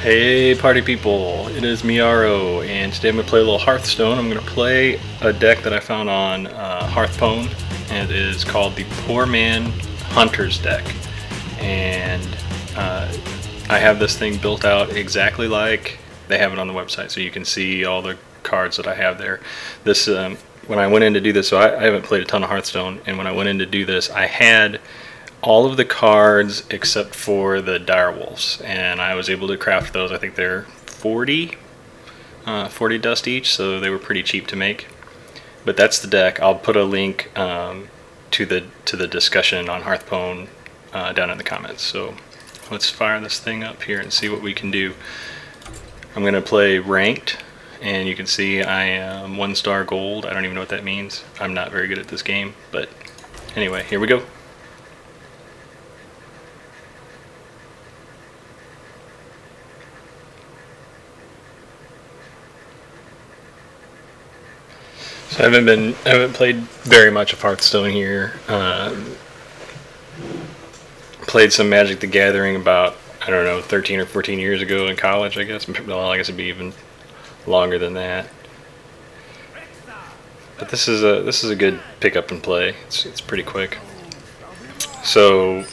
Hey party people, it is Miaro, and today I'm going to play a little Hearthstone. I'm going to play a deck that I found on HearthPwn, and it is called the Poor Man Hunter's deck. And I have this thing built out exactly like they have it on the website, so you can see all the cards that I have there. This when I went in to do this, so I haven't played a ton of Hearthstone, and when I went in to do this, I had all of the cards except for the direwolves, and I was able to craft those. I think they're 40 dust each, so they were pretty cheap to make. But that's the deck. I'll put a link to the discussion on Hearthstone down in the comments. So let's fire this thing up here and see what we can do. I'm going to play ranked, and you can see I am 1-star gold. I don't even know what that means. I'm not very good at this game, but anyway, here we go. So I haven't played very much of Hearthstone here. Played some Magic the Gathering about, I don't know, 13 or 14 years ago in college, I guess. Well, I guess it'd be even longer than that. But this is a good pick up and play. It's pretty quick. So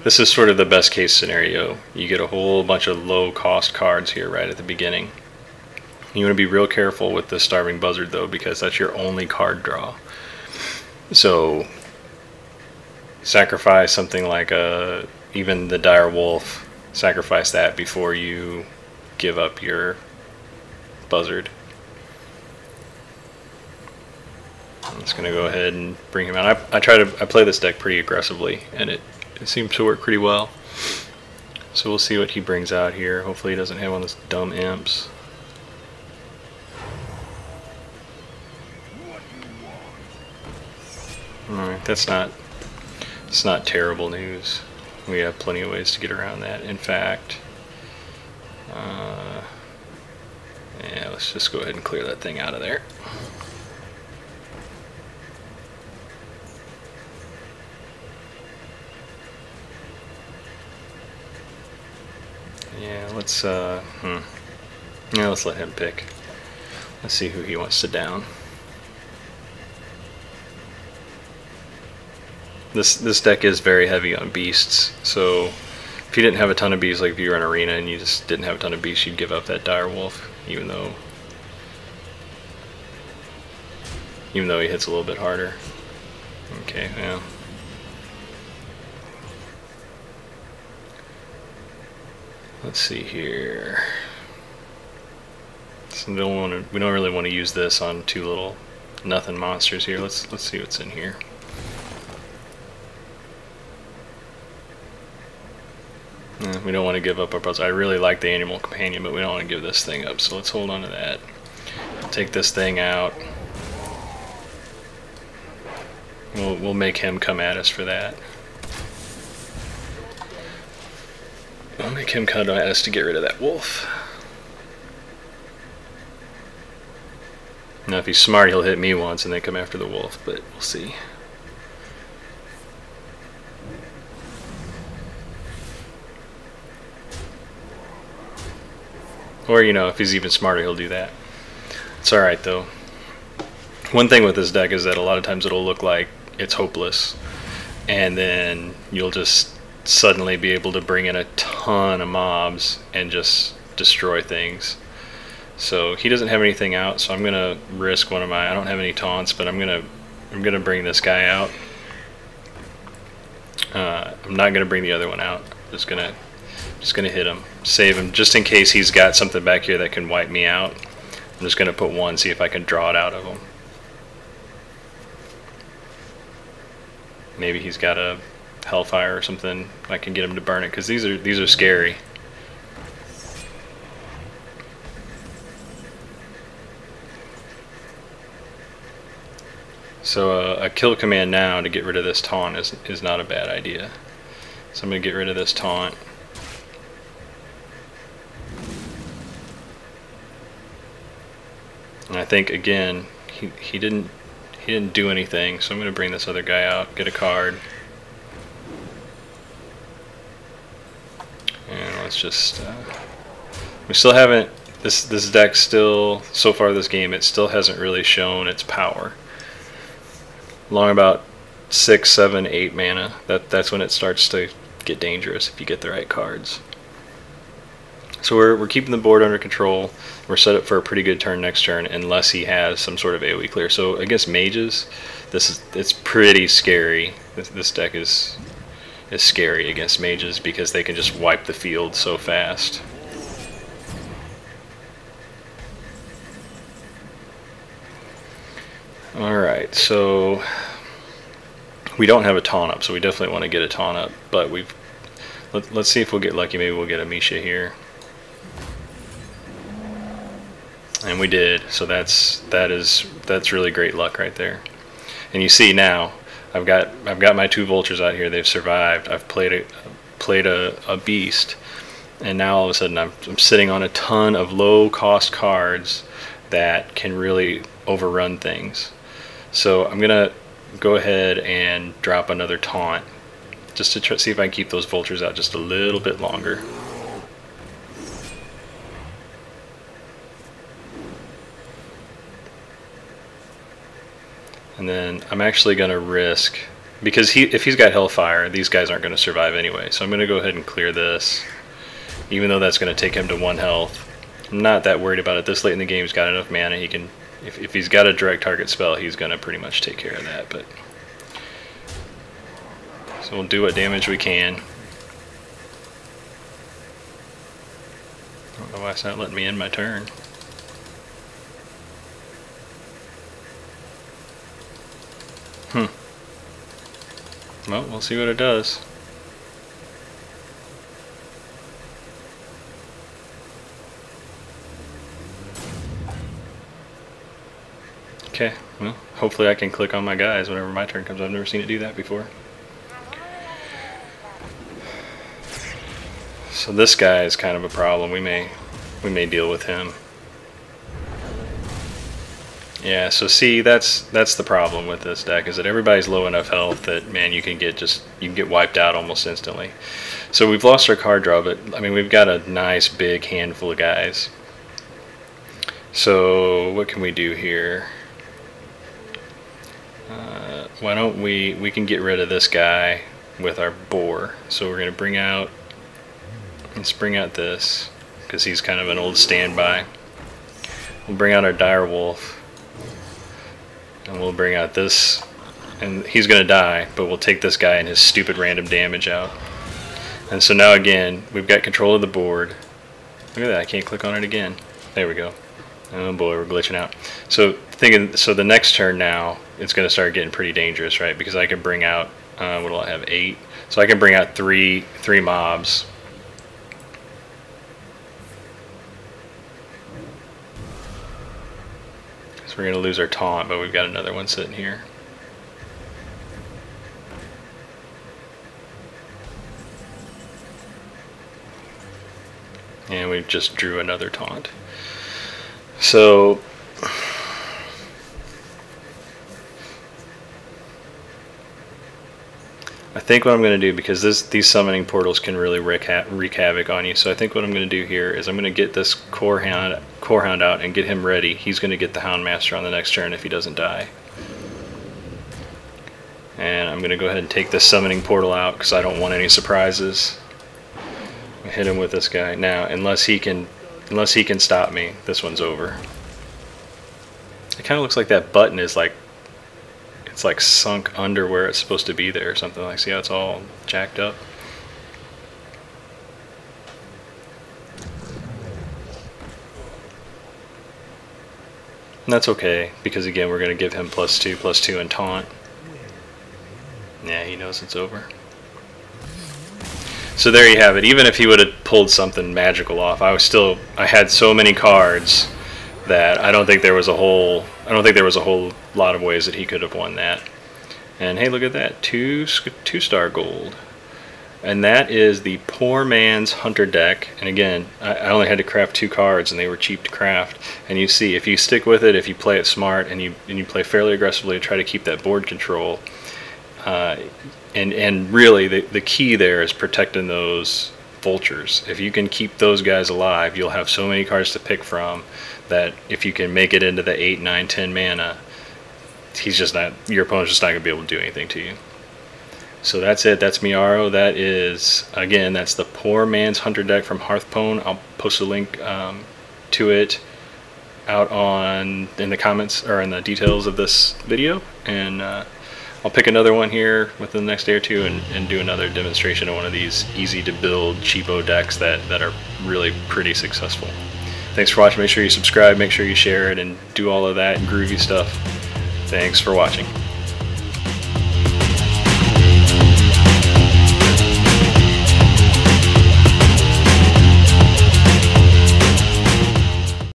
this is sort of the best case scenario. You get a whole bunch of low cost cards here right at the beginning. You want to be real careful with the Starving Buzzard though, because that's your only card draw. So sacrifice something like even the Dire Wolf. Sacrifice that before you give up your Buzzard. I'm just gonna go ahead and bring him out. I play this deck pretty aggressively, and it seems to work pretty well. So we'll see what he brings out here. Hopefully he doesn't have one of those dumb imps. Alright, it's not terrible news. We have plenty of ways to get around that. In fact, yeah, let's just go ahead and clear that thing out of there. Yeah, let's let's let him pick. Let's see who he wants to down. This deck is very heavy on beasts, so if you didn't have a ton of beasts, like if you were in arena and you just didn't have a ton of beasts, you'd give up that Dire Wolf, even though he hits a little bit harder. Okay, yeah. Let's see here. So we don't really want to use this on two little nothing monsters here. Let's see what's in here. We don't want to give up our puzzle. I really like the Animal Companion, but we don't want to give this thing up, so let's hold on to that. Take this thing out. We'll make him come at us for that. We'll make him come at us to get rid of that wolf. Now if he's smart, he'll hit me once and then come after the wolf, but we'll see. Or, you know, if he's even smarter, he'll do that. It's alright, though. One thing with this deck is that a lot of times it'll look like it's hopeless, and then you'll just suddenly be able to bring in a ton of mobs and just destroy things. So he doesn't have anything out, so I'm going to risk one of my... I don't have any taunts, but I'm gonna bring this guy out. I'm not going to bring the other one out. Just gonna hit him, save him, just in case he's got something back here that can wipe me out. I'm just gonna put one, see if I can draw it out of him. Maybe he's got a Hellfire or something. I can get him to burn it, because these are scary. So a kill command now to get rid of this taunt is not a bad idea. So I'm gonna get rid of this taunt. And I think again he didn't do anything, so I'm going to bring this other guy out, get a card, and let's just We still haven't, this deck still, so far this game, it still hasn't really shown its power. Along about 6, 7, 8 mana, that's when it starts to get dangerous if you get the right cards. So we're keeping the board under control. We're set up for a pretty good turn next turn, unless he has some sort of AoE clear. So against mages, it's pretty scary. This deck is scary against mages because they can just wipe the field so fast. Alright, so we don't have a taunt up, so we definitely want to get a taunt up, but let's see if we'll get lucky. Maybe we'll get a Misha here. And we did, so that's really great luck right there. And you see now, I've got my 2 vultures out here. They've survived. I've played a beast, and now all of a sudden I'm sitting on a ton of low cost cards that can really overrun things. So I'm gonna go ahead and drop another taunt just to see if I can keep those vultures out just a little bit longer. And then I'm actually going to risk, because if he's got Hellfire, these guys aren't going to survive anyway. So I'm going to go ahead and clear this, even though that's going to take him to 1 health. I'm not that worried about it. This late in the game, he's got enough mana. He can, if he's got a direct target spell, he's going to pretty much take care of that. But so we'll do what damage we can. I don't know why it's not letting me end my turn. Well, we'll see what it does. Okay, well, hopefully I can click on my guys whenever my turn comes. I've never seen it do that before. So this guy is kind of a problem. We may deal with him. Yeah, so see, that's the problem with this deck, is that everybody's low enough health that, man, you can get wiped out almost instantly. So we've lost our card draw, but I mean, we've got a nice big handful of guys. So what can we do here? Why don't we can get rid of this guy with our boar. So we're gonna let's bring out this, because he's kind of an old standby. We'll bring out our dire wolf. And we'll bring out this, and he's going to die, but we'll take this guy and his stupid random damage out. And so now again, we've got control of the board. Look at that, I can't click on it again. There we go. Oh boy, we're glitching out. So the next turn now, it's going to start getting pretty dangerous, right? Because I can bring out, what do I have, 8? So I can bring out three mobs. We're going to lose our taunt, but we've got another one sitting here. And we just drew another taunt. So I think what I'm going to do, because these summoning portals can really wreak havoc on you, so I think what I'm going to do here is I'm going to get this core hound out and get him ready. He's going to get the Houndmaster on the next turn if he doesn't die. And I'm going to go ahead and take this summoning portal out because I don't want any surprises. I hit him with this guy. Now, unless he can stop me, this one's over. It kind of looks like that button is like, it's like sunk under where it's supposed to be there or something. Like, see how it's all jacked up? And that's okay, because again, we're going to give him +2/+2 and taunt. Yeah, he knows it's over. So there you have it. Even if he would have pulled something magical off, I had so many cards that I don't think there was a whole lot of ways that he could have won that. And hey, look at that, 2-star gold. And that is the Poor Man's Hunter deck. And again, I only had to craft 2 cards, and they were cheap to craft. And you see, if you stick with it, if you play it smart, and you play fairly aggressively to try to keep that board control, and really the key there is protecting those vultures. If you can keep those guys alive, you'll have so many cards to pick from that if you can make it into the 8, 9, 10 mana, your opponent's just not going to be able to do anything to you. So that's it. That's Miaro. That is, again, that's the Poor Man's Hunter deck from Hearthstone. I'll post a link to it out in the comments or in the details of this video, and I'll pick another one here within the next day or two and do another demonstration of one of these easy to build cheapo decks that are really pretty successful. Thanks for watching. Make sure you subscribe, make sure you share it, and do all of that groovy stuff. Thanks for watching.